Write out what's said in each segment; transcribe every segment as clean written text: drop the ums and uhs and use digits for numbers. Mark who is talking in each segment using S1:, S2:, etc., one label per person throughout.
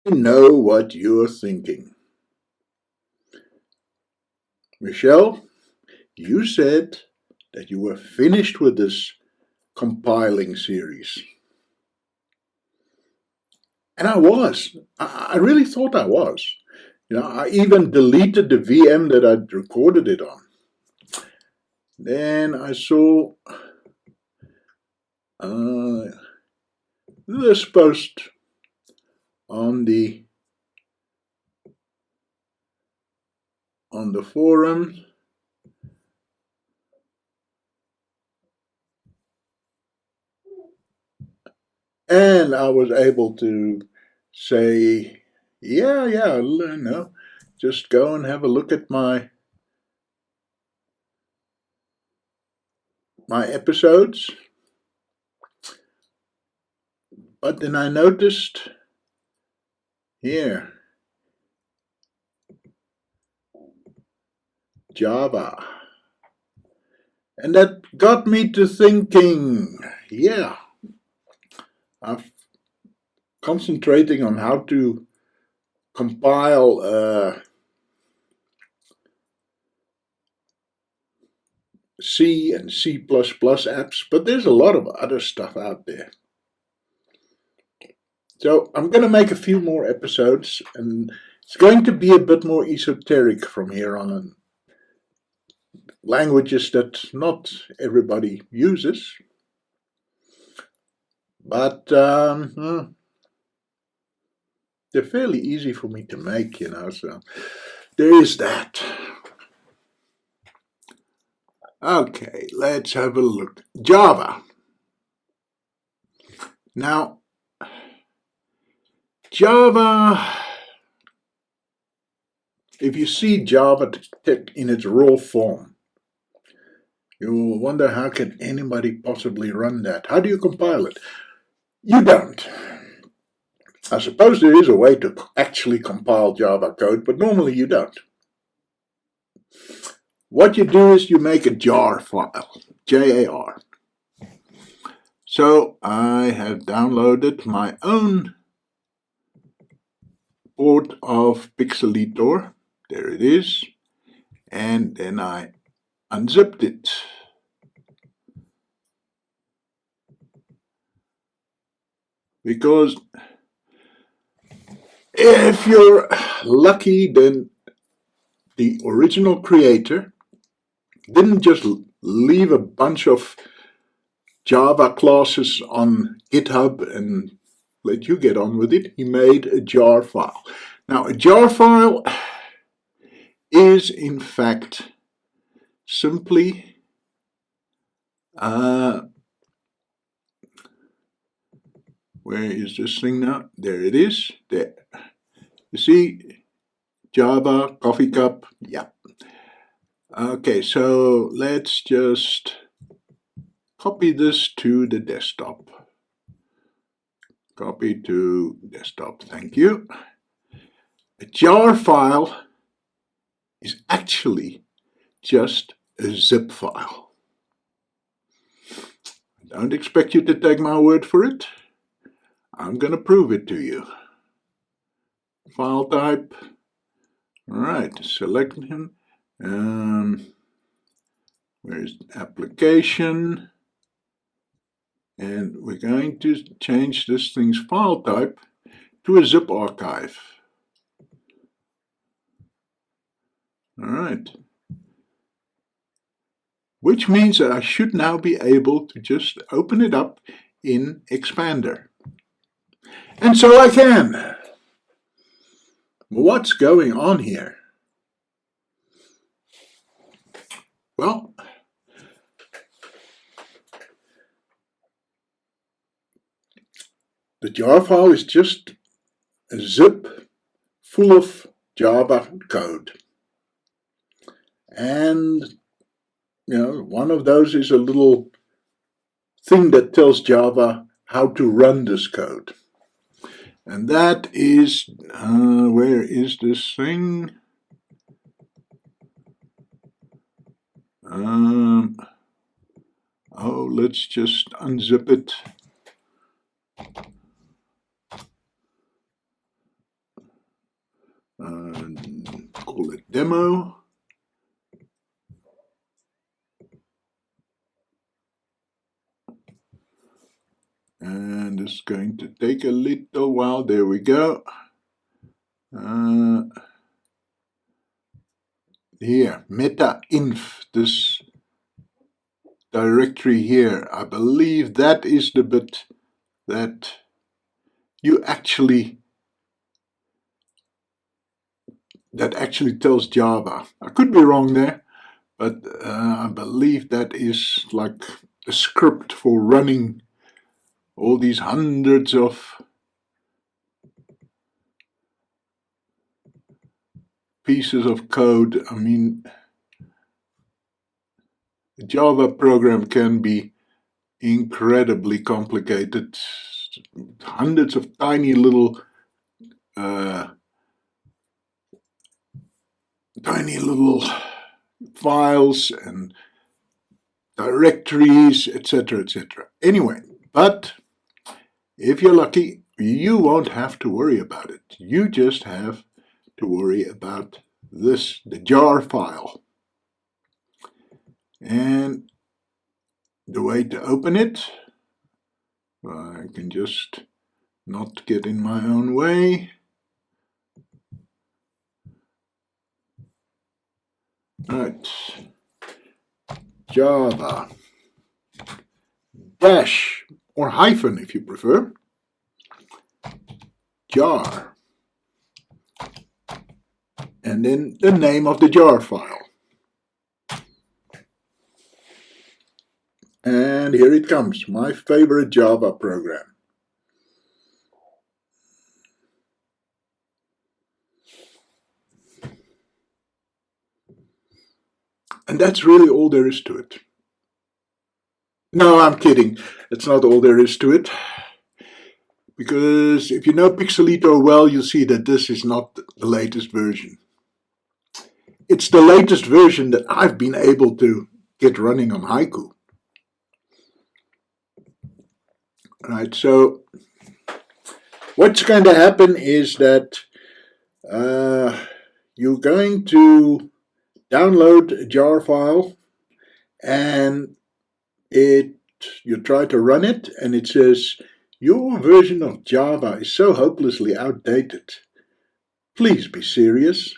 S1: I know what you're thinking. Michel, you said that you were finished with this compiling series. And I was. I really thought I was. I even deleted the VM that I'd recorded it on. Then I saw this post on the forum, and I was able to say, no, just go and have a look at my episodes. But then I noticed here, Java. And that got me to thinking, I'm concentrating on how to compile C and C++ apps, but there's a lot of other stuff out there. So I'm going to make a few more episodes, and it's going to be a bit more esoteric from here on. Languages that not everybody uses. But they're fairly easy for me to make, so there is that. Okay, let's have a look. Java. Now, Java, if you see Java in its raw form, you'll wonder, how can anybody possibly run that? How do you compile it? You don't. I suppose there is a way to actually compile Java code, but normally you don't. What you do is you make a jar file, JAR. So I have downloaded my own port of Pixelator. There it is. And then I unzipped it. Because if you're lucky, then the original creator didn't just leave a bunch of Java classes on GitHub and let you get on with it. He made a jar file. Now, a jar file is in fact simply where is this thing now? There it is. There. You see, Java, coffee cup, yeah. Okay, so let's just copy this to the desktop. Copy to desktop, thank you. A jar file is actually just a zip file. I don't expect you to take my word for it. I'm going to prove it to you. File type. All right, select him. Where's application? And we're going to change this thing's file type to a zip archive. All right. Which means that I should now be able to just open it up in Expander. And so I can. What's going on here? Well, the jar file is just a zip full of Java code. And, one of those is a little thing that tells Java how to run this code. And that is, where is this thing? Let's just unzip it. demo. And it's going to take a little while. There we go. Here, meta-inf, this directory here. I believe that is the bit that you actually tells Java. I could be wrong there, but I believe that is like a script for running all these hundreds of pieces of code. I mean, a Java program can be incredibly complicated. Hundreds of tiny little files and directories, etc., etc. Anyway, but if you're lucky, you won't have to worry about it. You just have to worry about this, the jar file. And the way to open it, I can just not get in my own way. Right, Java dash or hyphen if you prefer, jar, and then the name of the jar file. And here it comes, my favorite Java program. And that's really all there is to it. No, I'm kidding. It's not all there is to it. Because if you know Pixelito well, you'll see that this is not the latest version. It's the latest version that I've been able to get running on Haiku. Right, so what's going to happen is that you're going to download a jar file and you try to run it and it says, your version of Java is so hopelessly outdated. Please be serious.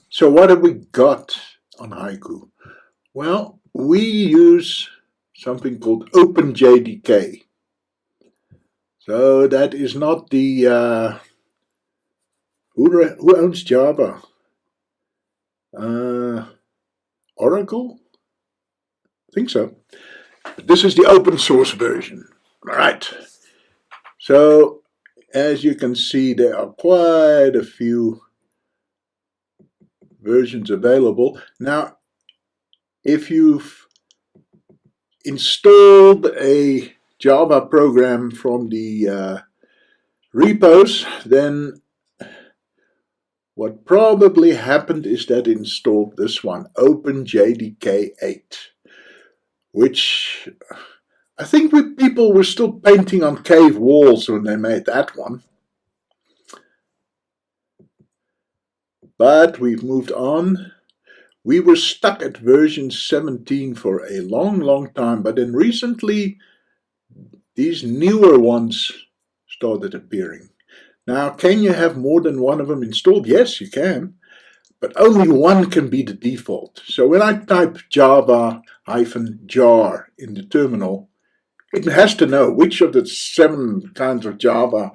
S1: So what have we got on Haiku? Well, we use something called OpenJDK. So that is not the who owns Java? Oracle? I think so. But this is the open source version. All right. So as you can see, there are quite a few versions available. Now, if you've installed a Java program from the repos, then what probably happened is that it installed this one, OpenJDK 8, which I think people were still painting on cave walls when they made that one. But we've moved on. We were stuck at version 17 for a long, long time, but then recently these newer ones started appearing. Now, can you have more than one of them installed? Yes, you can, but only one can be the default. So when I type Java-jar in the terminal, it has to know which of the 7 kinds of Java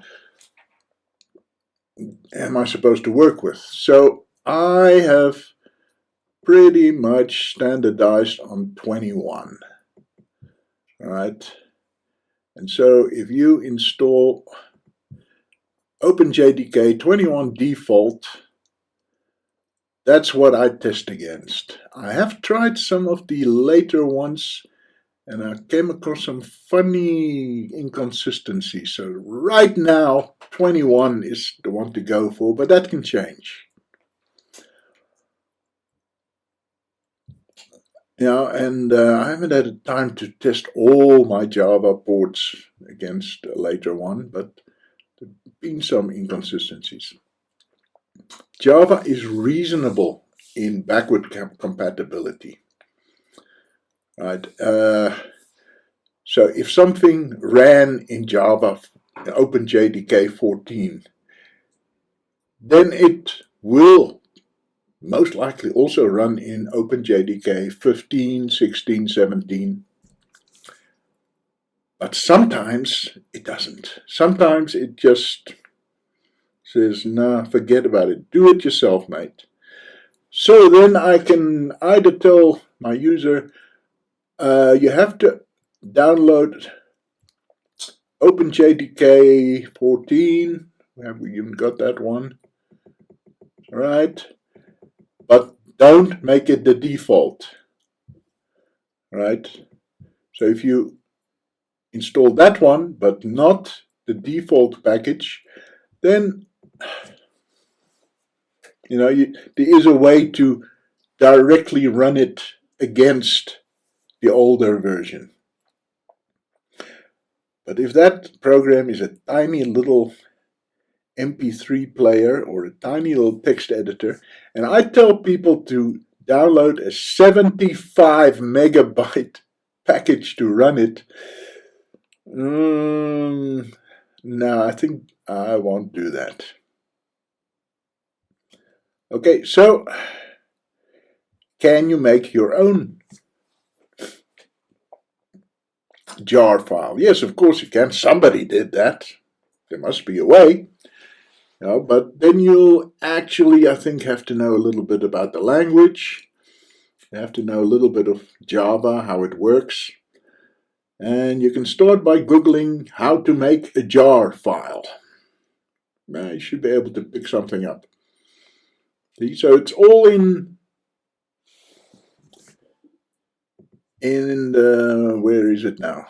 S1: am I supposed to work with. So I have pretty much standardized on 21. All right. And so if you install OpenJDK 21 default, that's what I test against. I have tried some of the later ones and I came across some funny inconsistencies. So right now, 21 is the one to go for, but that can change. Yeah, and I haven't had the time to test all my Java ports against a later one, but there have been some inconsistencies. Java is reasonable in backward compatibility. Right. So if something ran in Java, OpenJDK 14, then it will most likely also run in OpenJDK 15, 16, 17. But sometimes it doesn't. Sometimes it just says, nah, forget about it. Do it yourself, mate. So then I can either tell my user, you have to download OpenJDK 14. Have we even got that one? Right. But don't make it the default. Right. So if you install that one, but not the default package, then there is a way to directly run it against the older version. But if that program is a tiny little MP3 player or a tiny little text editor, and I tell people to download a 75 megabyte package to run it, no, I think I won't do that. Okay, so can you make your own jar file? Yes, of course you can. Somebody did that. There must be a way. But then you'll actually, I think, have to know a little bit about the language. You have to know a little bit of Java, how it works. And you can start by Googling how to make a jar file. You should be able to pick something up. See? So it's all in the, where is it now?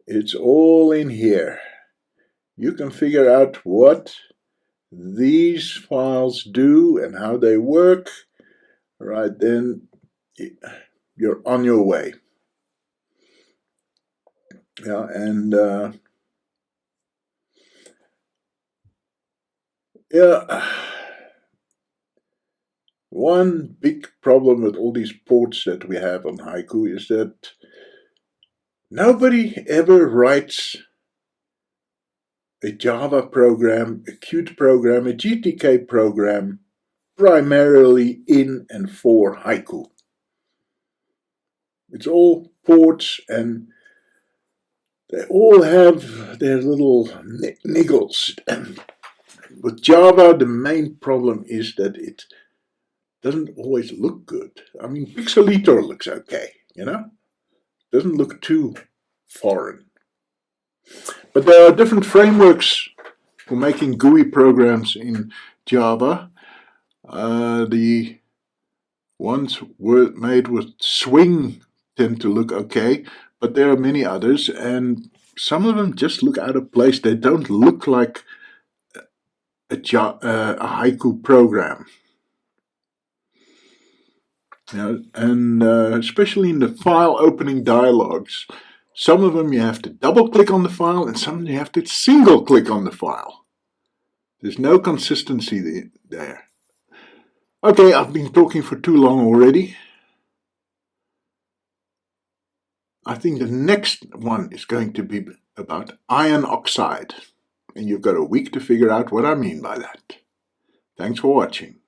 S1: It's all in here. You can figure out what these files do and how they work. Right, then you're on your way. Yeah, and one big problem with all these ports that we have on Haiku is that nobody ever writes a Java program, a Qt program, a GTK program primarily in and for Haiku. It's all ports, and they all have their little niggles. And with Java, the main problem is that it doesn't always look good. I mean, Pixelator looks okay, Doesn't look too foreign. But there are different frameworks for making GUI programs in Java. The ones made with Swing tend to look okay, but there are many others, and some of them just look out of place. They don't look like a Haiku program. And especially in the file opening dialogues, some of them you have to double click on the file, and some you have to single click on the file. There's no consistency there. Okay, I've been talking for too long already. I think the next one is going to be about iron oxide, and you've got a week to figure out what I mean by that. Thanks for watching.